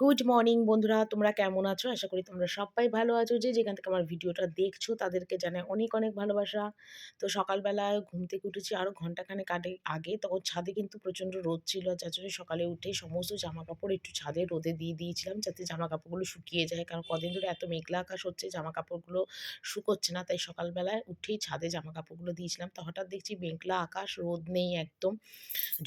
Good morning বন্ধুরা, তোমরা কেমন আছো? আশা করি তোমরা সবাই ভালো আছো। যে যেখান থেকে আমার ভিডিওটা দেখছো তাদেরকে জানাই অনেক অনেক ভালোবাসা। তো সকালবেলায় ঘুম থেকে উঠেছি আরও ঘন্টাখানেক আগে, তখন ছাদে কিন্তু প্রচণ্ড রোদ ছিল, যার জন্য সকালে উঠে সমস্ত জামাকাপড় একটু ছাদে রোদে দিয়ে দিয়েছিলাম যাতে জামাকাপড়গুলো শুকিয়ে যায়, কারণ কদিন ধরে এত মেঘলা আকাশ হচ্ছে, জামাকাপড়গুলো শুকোচ্ছে না। তাই সকালবেলায় উঠেই ছাদে জামাকাপড়গুলো দিয়েছিলাম। তো হঠাৎ দেখছি মেঘলা আকাশ, রোদ নেই একদম।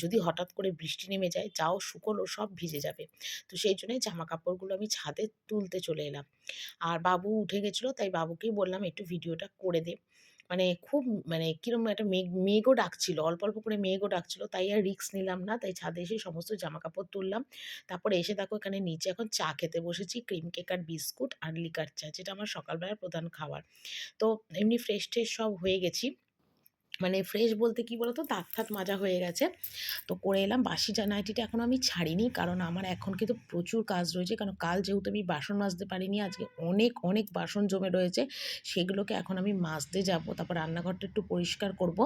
যদি হঠাৎ করে বৃষ্টি নেমে যায়, যাও শুকোলো সব ভিজে যাবে। তো সেই জন্যই জামাকাপড়গুলো আমি ছাদে তুলতে চলে এলাম। আর বাবু উঠে গেছিলো, তাই বাবুকেই বললাম একটু ভিডিওটা করে দে। মানে খুব মানে কিরকম একটা মেঘও ডাকছিল, অল্প অল্প করে মেঘও ডাকছিল, তাই আর রিস্ক নিলাম না। তাই ছাদে এসে সমস্ত জামাকাপড় তুললাম। তারপরে এসে দেখো এখানে নিচে এখন চা খেতে বসেছি, ক্রিম কেক আর বিস্কুট আর লিকার চা, যেটা আমার সকালবেলার প্রধান খাবার। তো এমনি ফ্রেশ ট্রেশ সব হয়ে গেছি। মানে ফ্রেশ বলতে কি বলতো, দাঁত ফাত মাজা হয়ে গেছে। তো করে এলাম। বাসি নাইটিটা এখনও আমি ছাড়িনি, কারণ আমার এখন কিন্তু প্রচুর কাজ রয়েছে, কারণ কাল যেহেতু আমি বাসন মাজতে পারিনি, আজকে অনেক অনেক বাসন জমে রয়েছে, সেগুলোকে এখন আমি মাজতে যাব। তারপর রান্নাঘরটা একটু পরিষ্কার করব।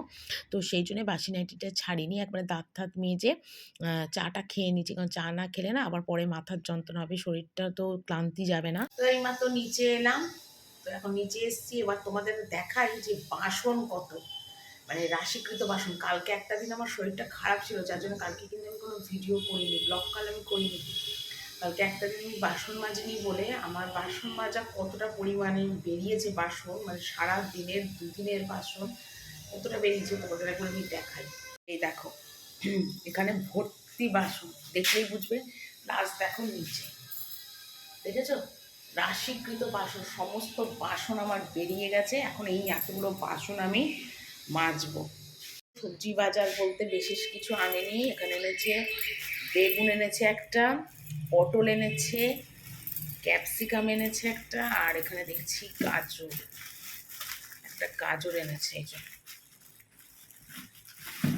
তো সেই জন্যে বাসি নাইটিটা ছাড়িনি, একবারে দাঁত থাত মেজে চাটা খেয়ে নিচ্ছি, কারণ চা না খেলে না আবার পরে মাথার যন্ত্রণা হবে, শরীরটা তো ক্লান্তি যাবে না। তো এইমাত্র নিচে এলাম। তো এখন নিচে এসেছি, এবার তোমাদের দেখাই যে বাসন কত, মানে রাশিকৃত বাসন। কালকে একটা দিন আমার শরীরটা খারাপ ছিল, যার জন্য কালকে কিন্তু আমি কোনো ভিডিও করিনি, ব্লগ কল আমি করিনি। কালকে একটা দিন আমি বাসন মাজিনি বলে আমার বাসন মাজা কতটা পরিমাণে বেরিয়েছে বাসন, মানে সারা দিনের দুদিনের বাসন কতটা বেরিয়েছে তোমাদের একবার আমি দেখাই। এই দেখো, এখানে ভর্তি বাসন, দেখলেই বুঝবে। প্লাস দেখো নিচে, দেখেছো? রাশিকৃত বাসন, সমস্ত বাসন আমার বেরিয়ে গেছে। এখন এই এতগুলো বাসন আমি মাজবো। সবজি বাজার বলতে বিশেষ কিছু আনেনি। এখানে এনেছে বেগুন, এনেছে একটা, পটল এনেছে, ক্যাপসিকাম এনেছে একটা, আর এখানে দেখছি গাজর, একটা গাজর এনেছে।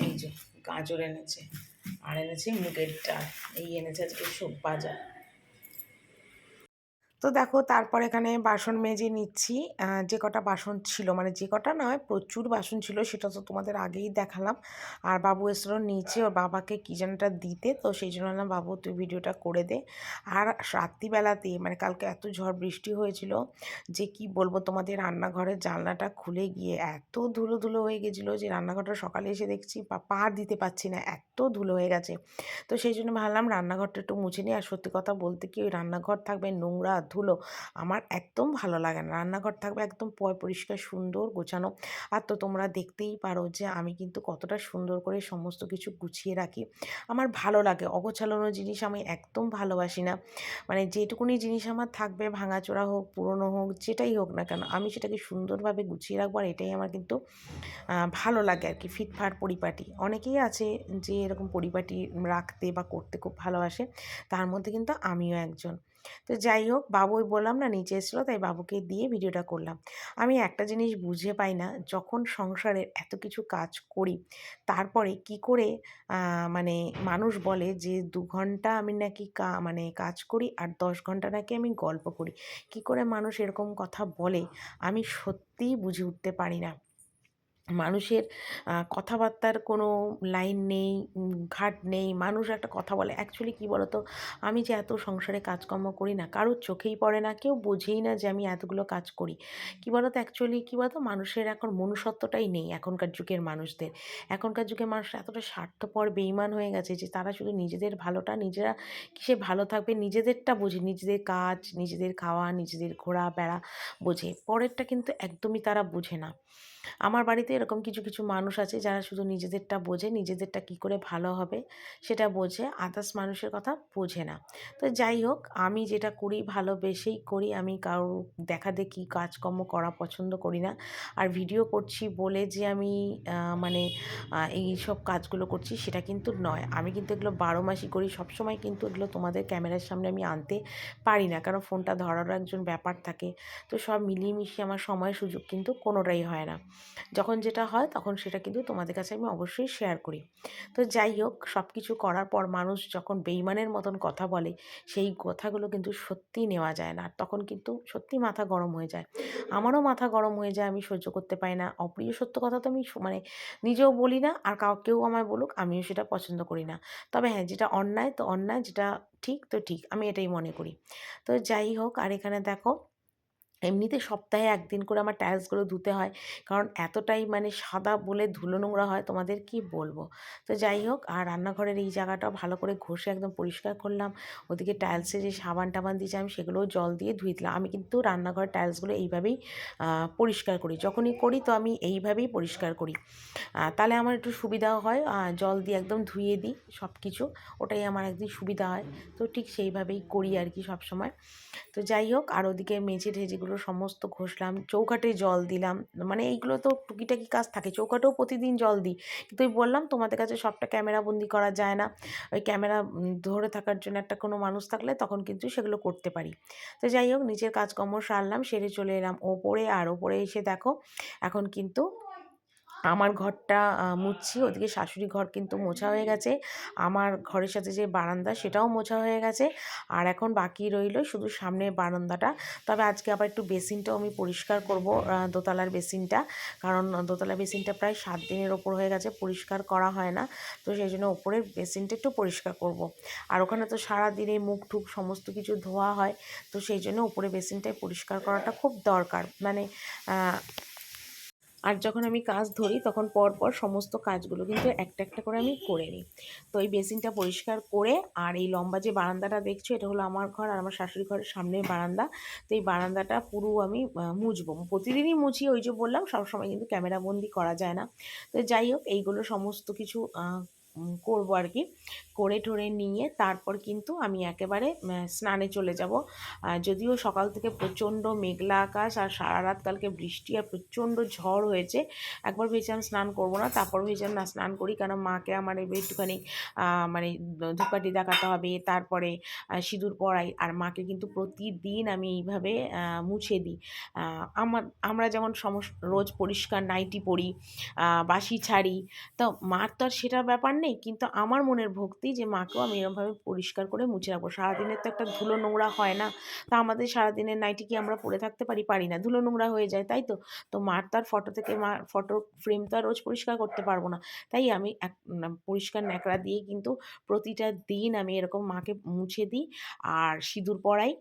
এই যে গাজর এনেছে, আর এনেছে মুগের ডাল। এই এনেছে আজকে সব বাজার। তো দেখো, তারপর এখানে বাসন মেজে নিচ্ছি। যে কটা বাসন ছিল, মানে যে কটা নয়, প্রচুর বাসন ছিল, সেটা তো তোমাদের আগেই দেখালাম। আর বাবু এসেছিলো নিচে ওর বাবাকে কী যেনটা দিতে, তো সেই জন্য না, বাবু তুই ভিডিওটা করে দে। আর রাত্রিবেলাতে, মানে কালকে এত ঝড় বৃষ্টি হয়েছিল যে কি বলবো তোমাদের, রান্নাঘরের জানলাটা খুলে গিয়ে এত ধুলো ধুলো হয়ে গেছিলো যে রান্নাঘরটা সকালে এসে দেখছি পা দিতে পারছি না, এত ধুলো হয়ে গেছে। তো সেই জন্য ভাবলাম রান্নাঘরটা একটু মুছে নিই। আর সত্যি কথা বলতে কি, ওই রান্নাঘর থাকবে নোংরা ধুলো, আমার একদম ভালো লাগে না। রান্নাঘর থাকবে একদম পরিষ্কার সুন্দর গোছানো। আর তো তোমরা দেখতেই পারো যে আমি কিন্তু কতটা সুন্দর করে সমস্ত কিছু গুছিয়ে রাখি। আমার ভালো লাগে, অগোছালো জিনিস আমি একদম ভালোবাসি না। মানে যেটুকুনি জিনিস আমার থাকবে, ভাঙাচোরা হোক পুরনো হোক যেটাই হোক না কেন, আমি সেটাকে সুন্দরভাবে গুছিয়ে রাখবো। আর এটাই আমার কিন্তু ভালো লাগে আর কি, ফিটফাট পরিপাটি। অনেকেই আছে যে এরকম পরিপাটি রাখতে বা করতে খুব ভালোবাসে, তার মধ্যে কিন্তু আমিও একজন। তো যাই হোক, বাবুই বললাম না নিচে এসেছিলো, তাই বাবুকে দিয়ে ভিডিওটা করলাম। আমি একটা জিনিস বুঝে পাই না, যখন সংসারের এত কিছু কাজ করি, তারপরে কি করে মানে মানুষ বলে যে 2 ঘন্টা আমি নাকি মানে কাজ করি আর 10 ঘন্টা নাকি আমি গল্প করি। কি করে মানুষ এরকম কথা বলে, আমি সত্যিই বুঝে উঠতে পারি না। মানুষের কথাবার্তার কোনো লাইন নেই, ঘাট নেই। মানুষ একটা কথা বলে, অ্যাকচুয়ালি কী বলো তো, আমি যে এত সংসারে কাজকর্ম করি না, কারোর চোখেই পড়ে না, কেউ বোঝেই না যে আমি এতগুলো কাজ করি। কী বলো তো, অ্যাকচুয়ালি কী বলো তো, মানুষের এখন মনুষ্যত্বটাই নেই এখনকার যুগের মানুষদের। এখনকার যুগের মানুষ এতটা স্বার্থপর, বেইমান হয়ে গেছে যে তারা শুধু নিজেদের ভালোটা, নিজেরা কিসে ভালো থাকবে নিজেদেরটা বোঝে, নিজেদের কাজ, নিজেদের খাওয়া, নিজেদের ঘোরাফেরা বোঝে, পরেরটা কিন্তু একদমই তারা বোঝে না। আমার বাড়িতে এরকম কিছু কিছু মানুষ আছে যারা শুধু নিজেদেরটা বোঝে, নিজেদেরটা কী করে ভালো হবে সেটা বোঝে, আদার্স মানুষের কথা বোঝে না। তো যাই হোক, আমি যেটা করি ভালোবেসেই করি, আমি কারোর দেখাদেখি কাজকর্ম করা পছন্দ করি না। আর ভিডিও করছি বলে যে আমি মানে এই সব কাজগুলো করছি সেটা কিন্তু নয়। আমি কিন্তু এগুলো 12 মাসই করি, সবসময় কিন্তু এগুলো তোমাদের ক্যামেরার সামনে আমি আনতে পারি না, কারণ ফোনটা ধরারও একজন ব্যাপার থাকে। তো সব মিলিয়ে মিশিয়ে আমার সময় সুযোগ কিন্তু কোনোটাই হয় না। যখন যেটা হয় তখন সেটা কিন্তু তোমাদের কাছে আমি অবশ্যই শেয়ার করি। তো যাই হোক, সব কিছু করার পর মানুষ যখন বেইমানের মতন কথা বলে, সেই কথাগুলো কিন্তু সত্যিই নেওয়া যায় না, আর তখন কিন্তু সত্যি মাথা গরম হয়ে যায়। আমারও মাথা গরম হয়ে যায়, আমি সহ্য করতে পারি না। অপ্রিয় সত্য কথা তো আমি মানে নিজেও বলি না, আর কেউ আমায় বলুক আমিও সেটা পছন্দ করি না। তবে হ্যাঁ, যেটা অন্যায় তো অন্যায়, যেটা ঠিক তো ঠিক, আমি এটাই মনে করি। তো যাই হোক, আর এখানে দেখো এমনিতে সপ্তাহে ১ দিন করে আমার টাইলসগুলো ধুতে হয়। কারণ এতটাই মানে সাদা বলে ধুলো নোংরা হয়, তোমাদের কি বলবো। তো যাই হোক, আর রান্নাঘরের এই জায়গাটাও ভালো করে ঘষে একদম পরিষ্কার করলাম। ওদিকে টাইলসে যে সাবান-টাবান দিয়েছিলাম সেগুলোও জল দিয়ে ধুয়ে দিলাম। আমি কিন্তু রান্নাঘরের টাইলসগুলো এইভাবেই পরিষ্কার করি। যখনই করি তো আমি এইভাবেই পরিষ্কার করি। তাহলে আমার একটু সুবিধাও হয়। জল দিয়ে একদম ধুয়ে দিই সব কিছু। ওটাই আমার একদিন সুবিধা হয়। তো ঠিক সেইভাবেই করি আর কি সবসময়। তো যাই হোক, আর ওদিকে মেঝে-টেঝেগুলো সমস্ত ঘষলাম, চৌকাঠে জল দিলাম। মানে এইগুলো তো টুকিটাকি কাজ থাকে, চৌকাঠেও প্রতিদিন জল দিই। কিন্তু ওই বললাম তোমাদের কাছে সবটা ক্যামেরাবন্দি করা যায় না। ওই ক্যামেরা ধরে থাকার জন্য একটা কোনো মানুষ থাকলে তখন কিন্তু সেগুলো করতে পারি। তো যাই হোক, নিজের কাজকর্ম সারলাম, সেরে চলে এলাম ওপরে। আর ওপরে এসে দেখো এখন কিন্তু আমার ঘরটা মুছছি। ওদিকে শাশুড়ি ঘর কিন্তু মোছা হয়ে গেছে। আমার ঘরের সাথে যে বারান্দা সেটাও মোছা হয়ে গেছে। আর এখন বাকি রইল শুধু সামনের বারান্দাটা। তবে আজকে আবার একটু বেসিনটাও আমি পরিষ্কার করব, দোতলার বেসিনটা। কারণ দোতলার বেসিনটা প্রায় ৭ দিনের ওপর হয়ে গেছে, পরিষ্কার করা হয় না। তো সেই জন্য ওপরের বেসিনটা একটু পরিষ্কার করব। আর ওখানে তো সারাদিনে মুখ-টুখ সমস্ত কিছু ধোয়া হয়। তো সেই জন্য ওপরে বেসিনটাই পরিষ্কার করাটা খুব দরকার। মানে আর যখন আমি কাজ ধরি তখন পরপর সমস্ত কাজগুলো কিন্তু একটা একটা করে আমি করে নিই। তো এই বেসিনটা পরিষ্কার করে, আর এই লম্বা যে বারান্দাটা দেখছো এটা হলো আমার ঘর আর আমার শাশুড়ি ঘরের সামনের বারান্দা। তো এই বারান্দাটা পুরো আমি মুছবো, প্রতিদিনই মুছি। ওই যে বললাম সবসময় কিন্তু ক্যামেরাবন্দি করা যায় না। তো যাই হোক, এইগুলো সমস্ত কিছু করবো আর কি। করে ঠরে নিয়ে তারপর কিন্তু আমি একেবারে স্নানে চলে যাব। যদিও সকাল থেকে প্রচণ্ড মেঘলা আকাশ, আর সারা রাত কালকে বৃষ্টি আর প্রচণ্ড ঝড় হয়েছে। একবার ভেবেছিলাম স্নান করব না, তারপর ভেবেছিলাম না, স্নান করি, কারণ মাকে আমার এবার একটুখানি মানে ধূপকাঠি দেখাতে হবে, তারপরে সিঁদুর পরাই। আর মাকে কিন্তু প্রতিদিন আমি এইভাবে মুছে দিই। আমরা যেমন রোজ পরিষ্কার নাইটি পরি, বাসি ছাড়ি, তো মার তো আর সেটা ব্যাপার নেই। কিন্তু আমার মনের ভক্তি যে মাকেও আমি এরকমভাবে পরিষ্কার করে মুছে রাখবো। সারাদিনের তো একটা ধুলো নোংরা হয় না। তা আমাদের সারাদিনের নাইটি কি আমরা পরে থাকতে পারি? পারি না। ধুলো নোংরা হয়ে যায়, তাই তো? তো মার তো আর মার ফটো ফ্রেম তো আর রোজ পরিষ্কার করতে পারবো না। তাই আমি পরিষ্কার ন্যাকড়া দিয়ে কিন্তু প্রতিটা দিন আমি এরকম মাকে মুছে দিই, আর সিঁদুর পরাই,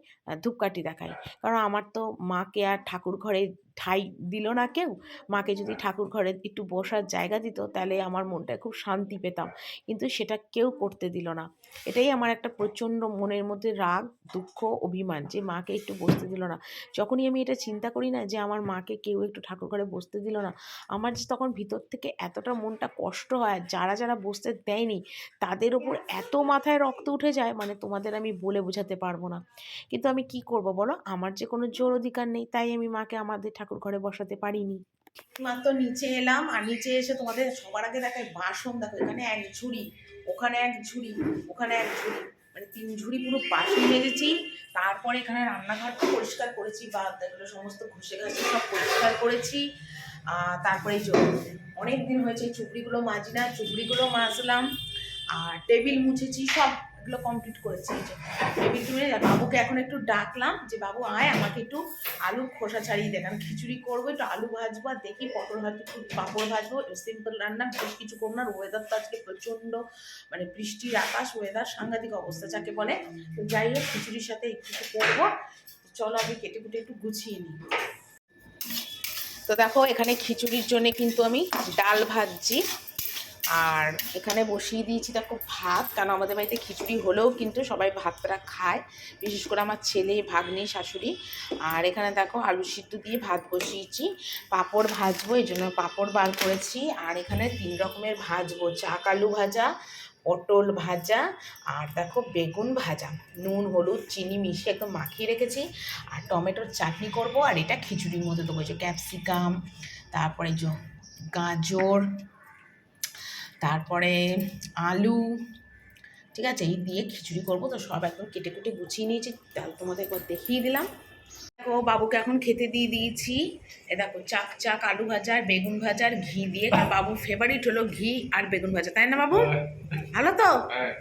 ধূপকাঠি দেখাই। কারণ আমার তো মাকে আর ঠাকুর ঘরে ঠাঁই দিল না কেউ। মাকে যদি ঠাকুর ঘরে একটু বসার জায়গা দিত তাহলে আমার মনটায় খুব শান্তি পেতাম। কিন্তু সেটা কেউ করতে দিল না। এটাই আমার একটা প্রচণ্ড মনের মধ্যে রাগ, দুঃখ, অভিমান যে মাকে একটু বসতে দিল না। যখনই আমি এটা চিন্তা করি না যে আমার মাকে কেউ একটু ঠাকুর ঘরে বসতে দিল না, আমার যে তখন ভিতর থেকে এতটা মনটা কষ্ট হয়। আর যারা যারা বসতে দেয়নি তাদের ওপর এত মাথায় রক্ত উঠে যায়, মানে তোমাদের আমি বলে বোঝাতে পারবো না। কিন্তু আমি কি করব বলো, আমার যে কোনো জোর অধিকার নেই, তাই আমি মাকে আমাদের ঠাকুর ঘরে বসাতে পারিনি। মাত্র নিচে এলাম, আর নিচে এসে তোমাদের সবার আগে দেখায় বাসন। দেখো, এখানে এক ঝুড়ি, ওখানে এক ঝুড়ি, ওখানে এক ঝুড়ি, মানে ৩ ঝুড়ি পুরো বাসন মেজেছি। তারপরে এখানে রান্নাঘরটা পরিষ্কার করেছি, বা এগুলো সমস্ত ঘষে ঘাসে সব পরিষ্কার করেছি। তারপরে এই যে অনেক দিন হয়েছে চুপড়িগুলো মাজি না, চুপড়িগুলো মাজলাম। আর টেবিল মুছেছি, সব এগুলো কমপ্লিট করেছি। এই যে টেবিল টুলে বাবুকে এখন একটু ডাকলাম যে বাবু আয়, আমাকে একটু আলুর খোসা ছাড়িয়ে দেন, আমি খিচুড়ি করবো, একটু আলু ভাজবো, আর দেখি পটল ভাজবো, একটু পাঁপড় ভাজবো, সিম্পল রান্না, বেশ কিছু করবো না। ওয়েদার তো আজকে প্রচণ্ড মানে বৃষ্টির আকাশ, ওয়েদার সাংঘাতিক অবস্থা যাকে বলে। তো যাই হোক, খিচুড়ির সাথে একটু করবো। চলো আমি কেটে কুটে একটু গুছিয়ে নিই। তো দেখো, এখানে খিচুড়ির জন্য কিন্তু আমি ডাল ভাজছি, আর এখানে বসিয়ে দিয়েছি দেখো ভাত। কারণ আমাদের বাড়িতে খিচুড়ি হলেও কিন্তু সবাই ভাতটা খায়, বিশেষ করে আমার ছেলে, ভাগ্নি, শাশুড়ি। আর এখানে দেখো আলু সিদ্ধ দিয়ে ভাত বসিয়েছি। পাঁপড় ভাজবো, এই জন্য পাঁপড় বার করেছি। আর এখানে ৩ রকমের ভাজবো, চাক আলু ভাজা, পটল ভাজা, আর দেখো বেগুন ভাজা। নুন, হলুদ, চিনি মিশিয়ে একদম মাখিয়ে রেখেছি। আর টমেটোর চাটনি করব, আর এটা খিচুড়ির মধ্যে দেবো। যে ক্যাপসিকাম, তারপরে যে গাজর, তারপরে আলু, ঠিক আছে, এই দিয়ে খিচুড়ি করবো। তো সব একদম কেটে কুটে গুছিয়ে নিয়েছি, তাহলে তোমাদের একবার দেখিয়ে দিলাম। দেখো বাবুকে এখন খেতে দিয়ে দিয়েছি। এ দেখো চাক চাক আলু ভাজা আর বেগুন ভাজা আর ঘি দিয়ে, কারণ বাবুর ফেভারিট হলো ঘি আর বেগুন ভাজা, তাই না বাবু? ভালো তো,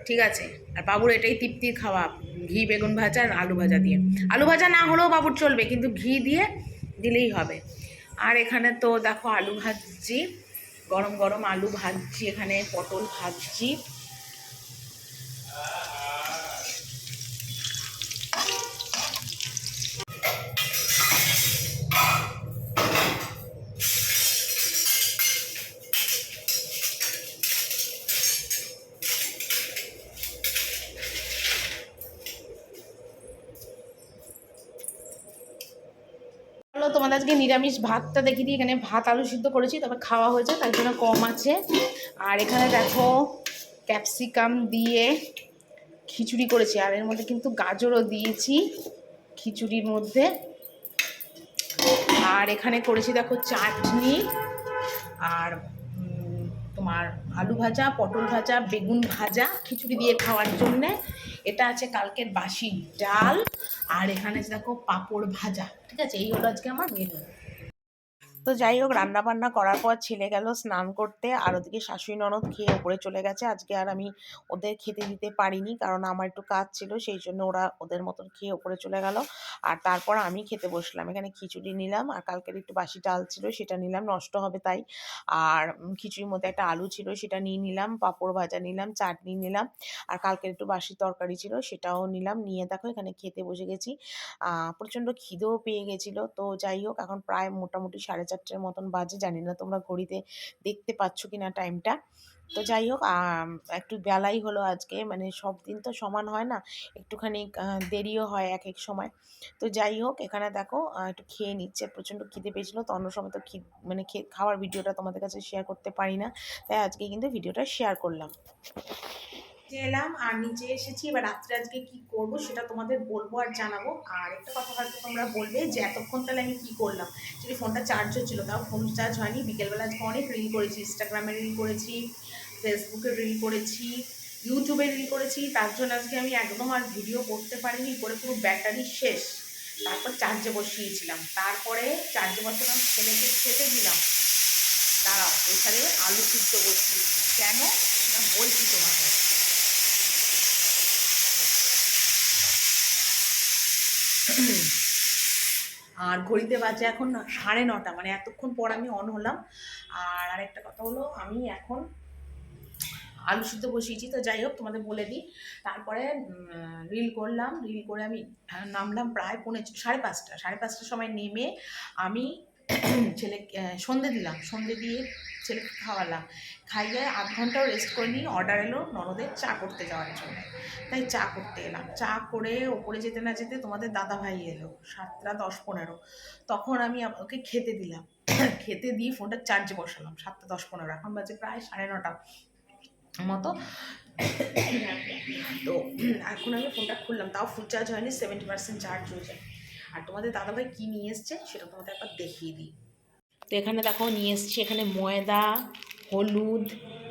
ঠিক আছে। আর বাবুর এটাই তৃপ্তির খাওয়া, ঘি বেগুন ভাজা আর আলু ভাজা দিয়ে। আলু ভাজা না হলেও বাবুর চলবে, কিন্তু ঘি দিয়ে দিলেই হবে। আর এখানে তো দেখো আলু ভাজছি, গরম গরম আলু ভাজছি, এখানে পটল ভাজছি। চলো তোমাদের আজকে নিরামিষ ভাতটা দেখি দিই। এখানে ভাত আলু সিদ্ধ করেছি, তবে খাওয়া হয়েছে তাই জন্য কম আছে। আর এখানে দেখো ক্যাপসিকাম দিয়ে খিচুড়ি করেছি, আর এর মধ্যে কিন্তু গাজরও দিয়েছি খিচুড়ির মধ্যে। আর এখানে করেছি দেখো চাটনি, আর তোমার আলু ভাজা, পটল ভাজা, বেগুন ভাজা খিচুড়ি দিয়ে খাওয়ার জন্যে। এটা আছে কালকের বাসি ডাল, আর এখানে দেখো পাঁপড় ভাজা। ঠিক আছে, এই হলো আজকে আমার মেনু। তো যাই হোক, রান্না বান্না করার পর ছেলে গেল স্নান করতে, আর ওদিকে শাশুড়ি ননদ খেয়ে ওপরে চলে গেছে। আজকে আর আমি ওদের খেতে দিতে পারিনি, কারণ আমার একটু কাজ ছিল, সেই জন্য ওরা ওদের মতন খেয়ে ওপরে চলে গেল। আর তারপর আমি খেতে বসলাম। এখানে খিচুড়ি নিলাম, আর কালকের একটু বাসি ডাল ছিল সেটা নিলাম, নষ্ট হবে তাই। আর খিচুড়ির মধ্যে একটা আলু ছিল সেটা নিয়ে নিলাম, পাঁপড় ভাজা নিলাম, চাটনি নিলাম, আর কালকের একটু বাসি তরকারি ছিল সেটাও নিলাম। নিয়ে দেখো এখানে খেতে বসে গেছি। প্রচণ্ড খিদেও পেয়ে গেছিলো। তো যাই হোক, এখন প্রায় মোটামুটি 4:30 মতন বাজে, জানি না তোমরা ঘড়িতে দেখতে পাচ্ছ কি না টাইমটা। তো যাই হোক, একটু বেলাই হলো আজকে, মানে সব দিন তো সমান হয় না, একটুখানি দেরিও হয় এক এক সময়। তো যাই হোক, এখানে দেখো একটু খেয়ে নিচ্ছে, প্রচণ্ড খিদে পেয়েছিলো। তো অন্য সময় তো মানে খাওয়ার ভিডিওটা তোমাদের কাছে শেয়ার করতে পারি না, তাই আজকে কিন্তু ভিডিওটা শেয়ার করলাম। এলাম আর নিচে এসেছি, এবার রাত্রে আজকে কি করব সেটা তোমাদের বলবো আর জানাবো। আর একটা কথা হয়তো তোমরা বলবে যে এতক্ষণ তাহলে আমি কি করলাম, যদি ফোনটা চার্জ হচ্ছিলো, তাও ফোন চার্জ হয়নি। বিকেলবেলা আজকে অনেক রিল করেছি, ইনস্টাগ্রামে রিল করেছি, ফেসবুকে রিল করেছি, ইউটিউবে রিল করেছি, তার জন্য আজকে আমি একদম আর ভিডিও করতে পারিনি, করে পুরো ব্যাটারি শেষ। তারপর চার্জে বসিয়েছিলাম, তারপরে চার্জে বসালাম, ছেলেকে খেতে দিলাম। দাঁড়াও, প্রেসারে আলু সিদ্ধ বসিয়েছি, কেন না বলছি তোমাকে। আর ঘড়িতে বাজে এখন 9:30, মানে এতক্ষণ পর আমি অন হলাম। আর আরেকটা কথা হলো, আমি এখন আলু সিদ্ধ বসিয়েছি। তো যাই হোক, তোমাদের বলে দিই। তারপরে রিল করলাম, রিল করে আমি নামলাম প্রায় 5:30 সময় নেমে আমি ছেলে সন্ধে দিলাম, সন্ধে দিয়ে ছেলেকে খাওয়ালাম, খাইয়ে 1/2 ঘন্টাও রেস্ট করে নিই। অর্ডার এলো ননদের চা করতে যাওয়ার জন্য, তাই চা করতে এলাম। চা করে ওপরে যেতে না যেতে তোমাদের দাদা ভাই এলো 7:10-15। তখন আমি ওকে খেতে দিলাম, খেতে দিয়ে ফোনটা চার্জে বসালাম 7:10-15, এখন বাজে প্রায় 9:30 মতো। তো এখন আমি ফোনটা খুললাম, তাও ফুল চার্জ হয়নি, 70% চার্জ হয়েছে। আর তোমাদের দাদাভাই কী নিয়ে এসছে সেটা তোমাদের একবার দেখিয়ে দিই। তো এখানে দেখো নিয়ে এসছি, এখানে ময়দা, হলুদ,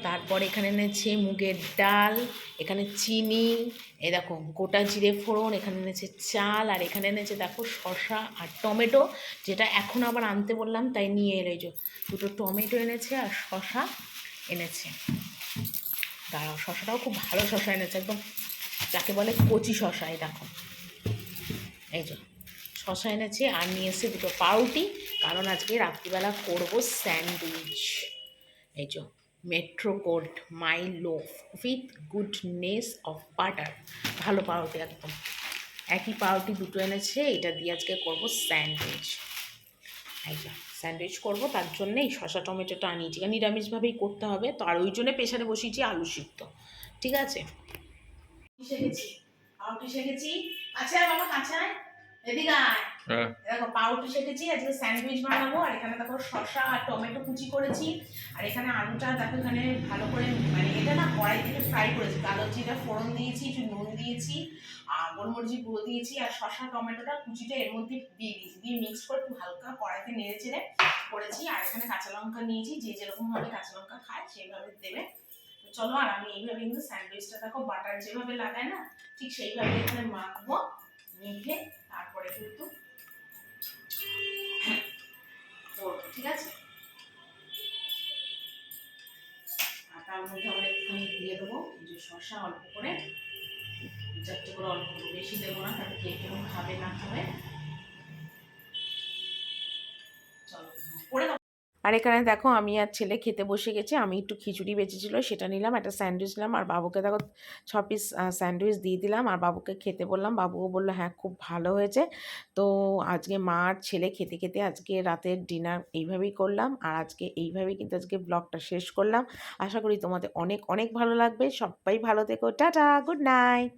তারপর এখানে এনেছে মুগের ডাল, এখানে চিনি, এই দেখো গোটা জিরে ফোড়ন, এখানে এনেছে চাল, আর এখানে এনেছে দেখো শসা আর টমেটো, যেটা এখন আবার আনতে বললাম তাই নিয়ে এলো। এই যে দুটো টমেটো এনেছে আর শসা এনেছে। দাঁড়াও, শসাটাও খুব ভালো শসা এনেছে, একদম যাকে বলে কচি শসা। এই দেখো, এই যে শসা এনেছে, আর নিয়ে এসে দুটো পাউরুটি, কারণ আজকে রাত্রিবেলা করব স্যান্ডউইচ। এই যে metro gold my loaf with goodness of butter, ভালো পাউরুটি একদম। একই পাউরুটি দুটো এনেছে, এটা দিয়ে আজকে করব স্যান্ডউইচ। এই যে স্যান্ডউইচ করবো, তার জন্যে এই শসা টমেটোটা আনিয়েছি, নিরামিষভাবেই করতে হবে তো, আর ওই জন্যে প্রেশারে বসিয়েছি আলু সিদ্ধ। ঠিক আছে, শিখেছি পাউরুটি শিখেছি। আচ্ছা বাবা, কাঁচা এদিকে আয়। দেখো পাউরুটি শিখেছি, আজকে স্যান্ডউইচ বানাবো। আর এখানে দেখো শসা আর টমেটো কুচি করেছি, আর এখানে আলুটা দেখো এখানে ভালো করে, মানে এটা না কড়াই থেকে ফ্রাই করেছি, কালো জিরা ফোড়ন দিয়েছি, একটু নুন দিয়েছি, আর গোলমরিচের গুঁড়ো দিয়েছি, আর শসা টমেটোটা কুচিটা এর মধ্যে দিয়ে দিয়েছি, দিয়ে মিক্স করে একটু হালকা কড়াইতে নেড়ে চেড়ে করেছি। আর এখানে কাঁচা লঙ্কা নিয়েছি, যে যেরকমভাবে কাঁচা লঙ্কা খায় সেইভাবে দেবে। চলো, আর আমি এইভাবে কিন্তু স্যান্ডউইচটা দেখো বাটার যেভাবে লাগায় না, ঠিক সেইভাবে এখানে মাখবো, মেখে তারপরে কিন্তু ঠিক আছে। আর তার মধ্যে আমরা একটুখানি দিয়ে দেবো যে শসা অল্প করে, চারটে করে অল্প করে, বেশি দেবো না, কারণ কে কেমন খাবে না খাবে। চলো করে দাও। আর এখানে দেখো আমি আর ছেলে খেতে বসে গেছি। আমি একটু খিচুড়ি বেঁচেছিল সেটা নিলাম, একটা স্যান্ডউইচ নিলাম, আর বাবুকে দেখো 6 পিস স্যান্ডউইচ দিয়ে দিলাম, আর বাবুকে খেতে বললাম। বাবুও বললো হ্যাঁ খুব ভালো হয়েছে। তো আজকে মা আর ছেলে খেতে খেতে আজকে রাতের ডিনার এইভাবেই করলাম, আর আজকে এইভাবেই কিন্তু আজকে ব্লগটা শেষ করলাম। আশা করি তোমাদের অনেক অনেক ভালো লাগবে। সবাই ভালো থেকো, টাটা, গুড নাইট।